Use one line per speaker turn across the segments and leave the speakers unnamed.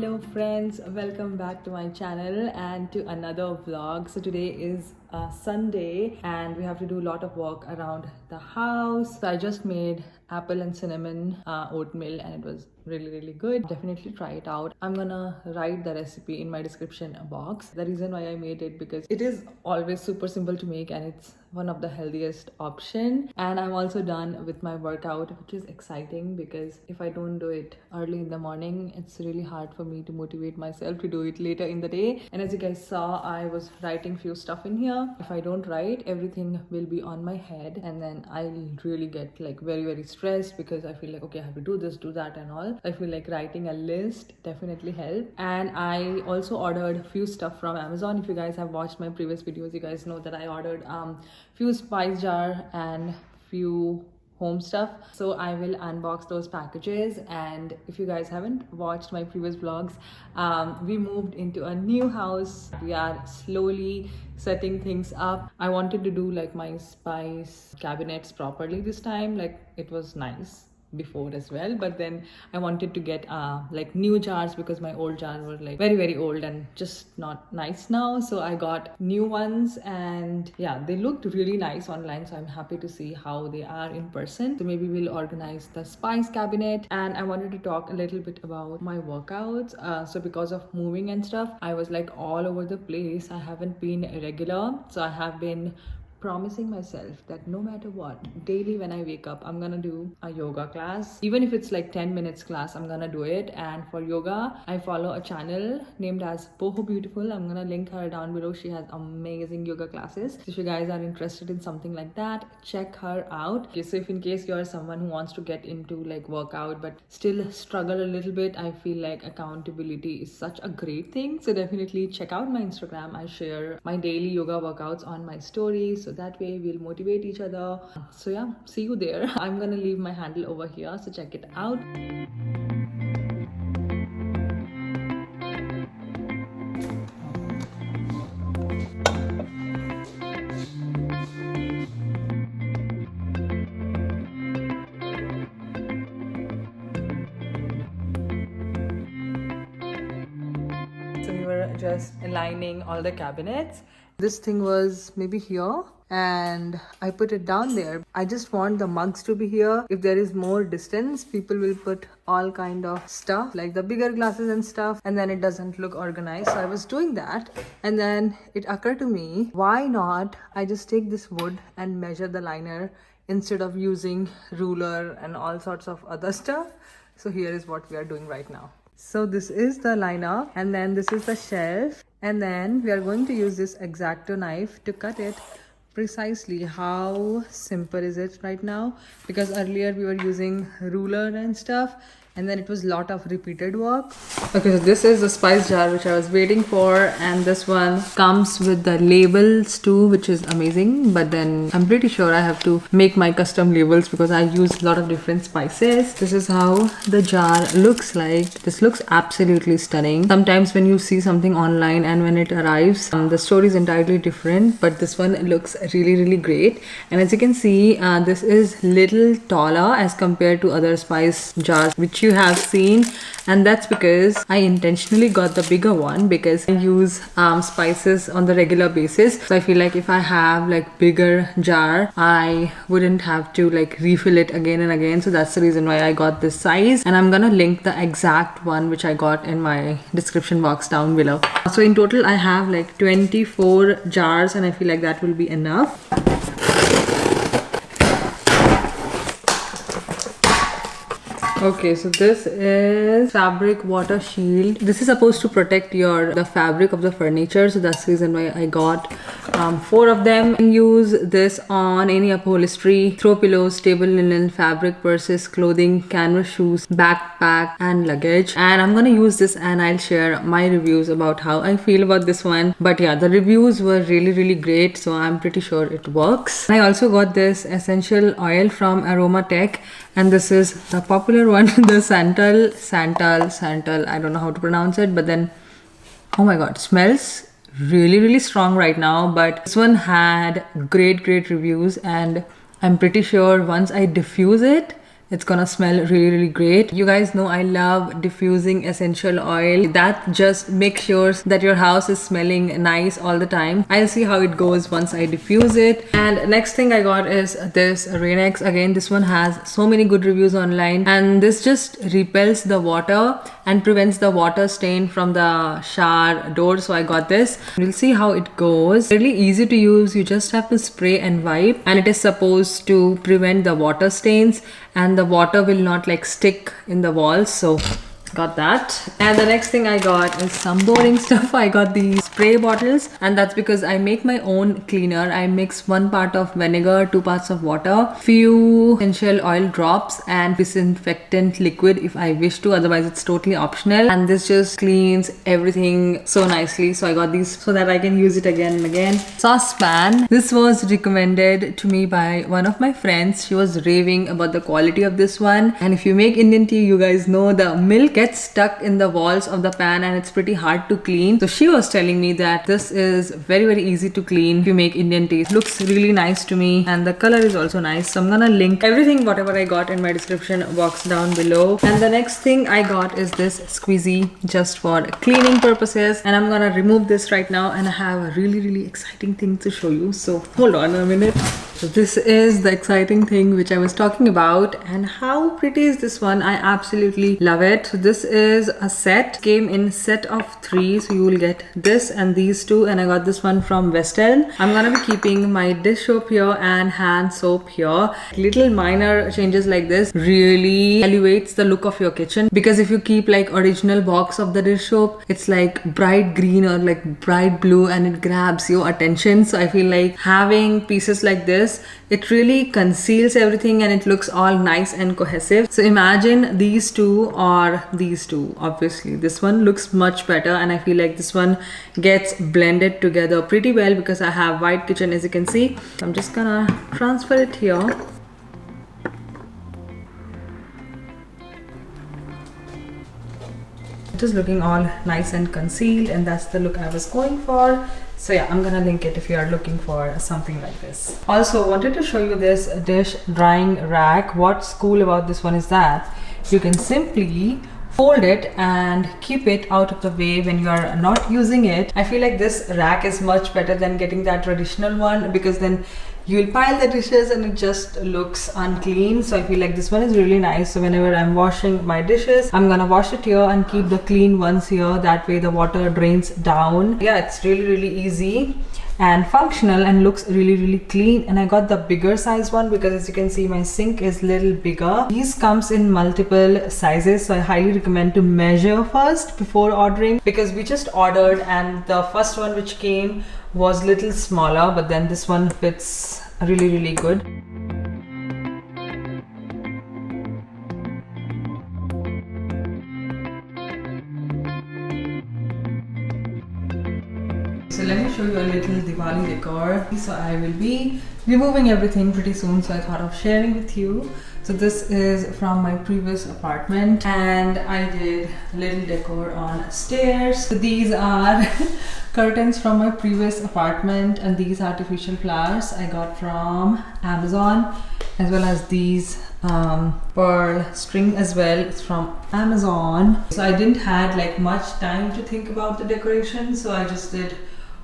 Hello friends, welcome back to my channel and to another vlog. So today is Sunday and we have to do a lot of work around the house. So I just made apple and cinnamon oatmeal and it was really good. Definitely try it out. I'm gonna write the recipe in my description box. The reason why I made it because it is always super simple to make and it's one of the healthiest option. And I'm also done with my workout, which is exciting because if I don't do it early in the morning, it's really hard for me to motivate myself to do it later in the day. And as you guys saw, I was writing few stuff in here. If I don't write, everything will be on my head and then I'll really get like very stressed because I feel like, okay, I have to do this, do that and all. I feel like writing a list definitely helped. And I also ordered few stuff from Amazon. If you guys have watched my previous videos, you guys know that I ordered few spice jar and few home stuff. So I will unbox those packages. And if you guys haven't watched my previous vlogs, we moved into a new house. We are slowly setting things up. I wanted to do like my spice cabinets properly this time. Like it was nice before as well, but then I wanted to get like new jars because my old jars were like very old and just not nice now. So I got new ones and yeah, they looked really nice online, so I'm happy to see how they are in person. So maybe we'll organize the spice cabinet. And I wanted to talk a little bit about my workouts. So because of moving and stuff, I was like all over the place. I haven't been regular, so I have been promising myself that no matter what, daily when I wake up, I'm gonna do a yoga class. Even if it's like 10 minutes class, I'm gonna do it. And for yoga, I follow a channel named as Boho Beautiful. I'm gonna link her down below. She has amazing yoga classes. So if you guys are interested in something like that, check her out. Okay, so if in case you're someone who wants to get into like workout but still struggle a little bit, I feel like accountability is such a great thing. So definitely check out my Instagram. I share my daily yoga workouts on my stories. So that way we'll motivate each other. So yeah, see you there. I'm gonna leave my handle over here, so check it out. So we were just aligning all the cabinets. This thing was maybe here and I put it down there. I just want the mugs to be here. If there is more distance, people will put all kind of stuff like the bigger glasses and stuff, and then it doesn't look organized. So I was doing that and then it occurred to me, why not I just take this wood and measure the liner instead of using ruler and all sorts of other stuff. So here is what we are doing right now. So this is the liner and then this is the shelf, and then we are going to use this X-Acto knife to cut it precisely. How simple is it right now? Because earlier we were using ruler and stuff and then it was a lot of repeated work. Okay, so this is the spice jar which I was waiting for, and this one comes with the labels too, which is amazing. But then I'm pretty sure I have to make my custom labels because I use a lot of different spices. This is how the jar looks like. This looks absolutely stunning. Sometimes when you see something online and when it arrives, the story is entirely different, but this one looks really great. And as you can see, this is little taller as compared to other spice jars which you have seen, and that's because I intentionally got the bigger one because I use spices on the regular basis. So I feel like if I have like bigger jar, I wouldn't have to like refill it again and again. So that's the reason why I got this size, and I'm gonna link the exact one which I got in my description box down below. So in total I have like 24 jars and I feel like that will be enough. Okay, so this is fabric water shield. This is supposed to protect the fabric of the furniture, so that's the reason why I got 4 of them. You can use this on any upholstery, throw pillows, table linen, fabric purses, clothing, canvas shoes, backpack and luggage. And I'm gonna use this and I'll share my reviews about how I feel about this one. But yeah, the reviews were really great, so I'm pretty sure it works. I also got this essential oil from Aromatech, and this is the popular one, the Santal, I don't know how to pronounce it, but then oh my god, smells really strong right now. But this one had great reviews, and I'm pretty sure once I diffuse it, it's gonna smell really great. You guys know I love diffusing essential oil. That just makes sure that your house is smelling nice all the time. I'll see how it goes once I diffuse it. And next thing I got is this Rain-X. Again, this one has so many good reviews online, and this just repels the water and prevents the water stain from the shower door. So I got this. We'll see how it goes. Really easy to use. You just have to spray and wipe, and it is supposed to prevent the water stains, and the water will not like stick in the walls. So got that. And the next thing I got is some boring stuff. I got these spray bottles, and that's because I make my own cleaner. I mix 1 part of vinegar, 2 parts of water, few essential oil drops, and disinfectant liquid if I wish to. Otherwise it's totally optional, and this just cleans everything so nicely. So I got these so that I can use it again and again. Saucepan. This was recommended to me by one of my friends. She was raving about the quality of this one, and if you make Indian tea, you guys know the milk gets stuck in the walls of the pan and it's pretty hard to clean. So she was telling me that this is very easy to clean if you make Indian tea. It looks really nice to me, and the color is also nice. So I'm gonna link everything whatever I got in my description box down below. And the next thing I got is this squeezy just for cleaning purposes, and I'm gonna remove this right now, and I have a really exciting thing to show you. So hold on a minute. So this is the exciting thing which I was talking about, and how pretty is this one? I absolutely love it. So this is a set, came in set of 3, so you will get this and these 2, and I got this one from Western. I'm gonna be keeping my dish soap here and hand soap here. Little minor changes like this really elevates the look of your kitchen, because if you keep like original box of the dish soap, it's like bright green or like bright blue, and it grabs your attention. So I feel like having pieces like this, it really conceals everything and it looks all nice and cohesive. So imagine these two or these two. Obviously this one looks much better, and I feel like this one gets blended together pretty well because I have white kitchen, as you can see. I'm just gonna transfer it here. It is looking all nice and concealed, and that's the look I was going for. So yeah, I'm gonna link it if you are looking for something like this. Also wanted to show you this dish drying rack. What's cool about this one is that you can simply fold it and keep it out of the way when you are not using it. I feel like this rack is much better than getting that traditional one, because then you'll pile the dishes and it just looks unclean. So I feel like this one is really nice. So whenever I'm washing my dishes, I'm gonna wash it here and keep the clean ones here. That way the water drains down. Yeah, it's really easy and functional and looks really clean. And I got the bigger size one because, as you can see, my sink is little bigger. These comes in multiple sizes, so I highly recommend to measure first before ordering, because we just ordered and the first one which came was little smaller, but then this one fits really good. So let me show you a little Diwali decor. So I will be removing everything pretty soon, so I thought of sharing with you. So this is from my previous apartment, and I did little decor on stairs. So these are curtains from my previous apartment, and these artificial flowers I got from Amazon, as well as these pearl string as well. It's from Amazon. So I didn't had like much time to think about the decoration, so I just did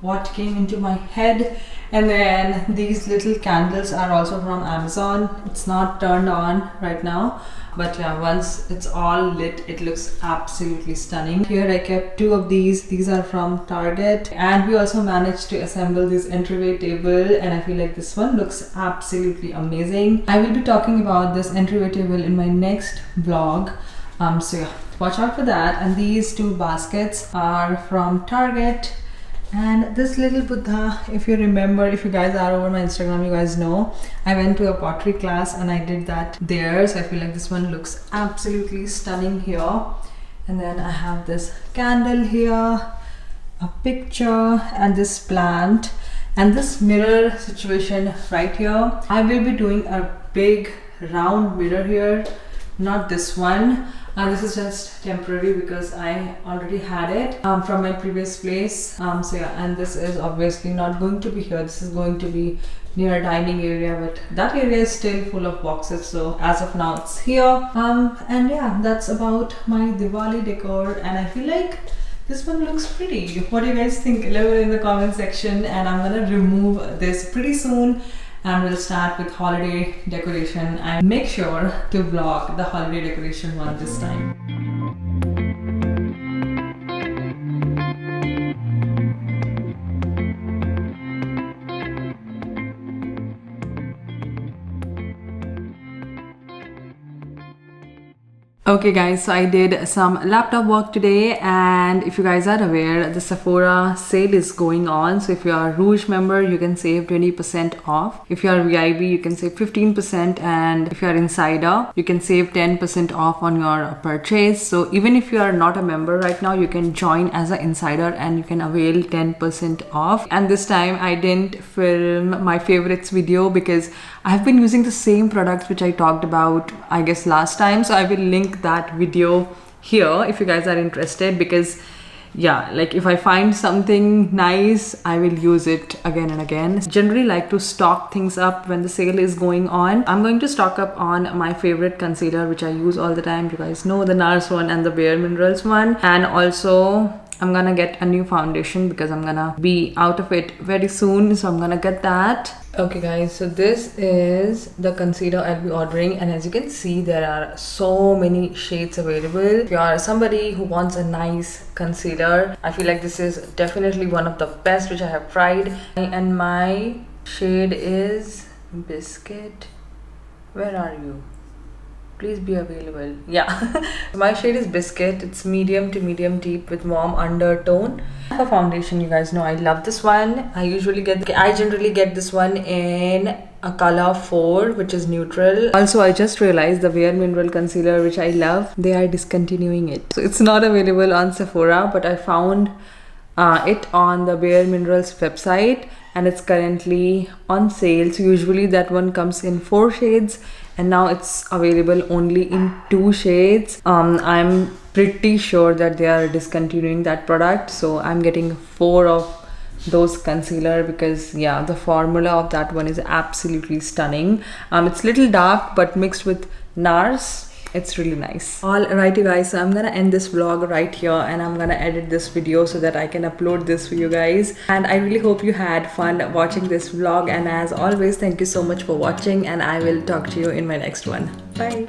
what came into my head. And then these little candles are also from Amazon. It's not turned on right now, but yeah, once it's all lit, it looks absolutely stunning. Here I kept 2 of these. These are from Target, and we also managed to assemble this entryway table, and I feel like this one looks absolutely amazing. I will be talking about this entryway table in my next vlog, so yeah, watch out for that. And these 2 baskets are from Target. And this little Buddha, if you remember, if you guys are over my Instagram, you guys know I went to a pottery class and I did that there. So I feel like this one looks absolutely stunning here. And then I have this candle here, a picture, and this plant, and this mirror situation right here. I will be doing a big round mirror here, not this one. This is just temporary because I already had it from my previous place. So yeah, and this is obviously not going to be here. This is going to be near a dining area, but that area is still full of boxes. So as of now, it's here. And yeah, that's about my Diwali decor, and I feel like this one looks pretty. What do you guys think? Leave it in the comment section, and I'm gonna remove this pretty soon. And we'll start with holiday decoration, and make sure to vlog the holiday decoration one this time. Okay guys, so I did some laptop work today, and if you guys are aware, the Sephora sale is going on. So if you are a Rouge member, you can save 20% off. If you are VIB, you can save 15%, and if you are Insider, you can save 10% off on your purchase. So even if you are not a member right now, you can join as an Insider and you can avail 10% off. And this time I didn't film my favorites video because I've been using the same products which I talked about, I guess, last time. So I will link that video here if you guys are interested, because yeah, like if I find something nice, I will use it again and again. Generally like to stock things up when the sale is going on. I'm going to stock up on my favorite concealer which I use all the time. You guys know, the NARS one and the Bare Minerals one. And also I'm gonna get a new foundation because I'm gonna be out of it very soon, so I'm gonna get that. Okay guys, so this is the concealer I'll be ordering, and as you can see, there are so many shades available. If you are somebody who wants a nice concealer, I feel like this is definitely one of the best which I have tried. And my shade is Biscuit. Where are you? Please be available. Yeah. My shade is Biscuit. It's medium to medium deep with warm undertone. For foundation, you guys know I love this one. I generally get this one in a color 4, which is neutral. Also, I just realized the Bare Mineral concealer which I love, they are discontinuing it. So it's not available on Sephora, but I found it on the Bare Minerals website, and it's currently on sale. So usually that one comes in 4 shades, and now it's available only in 2 shades. I'm pretty sure that they are discontinuing that product, so I'm getting 4 of those concealer because yeah, the formula of that one is absolutely stunning. It's little dark, but mixed with NARS, it's really nice. Alright you guys, so I'm gonna end this vlog right here, and I'm gonna edit this video so that I can upload this for you guys. And I really hope you had fun watching this vlog, and as always, thank you so much for watching, and I will talk to you in my next one. Bye.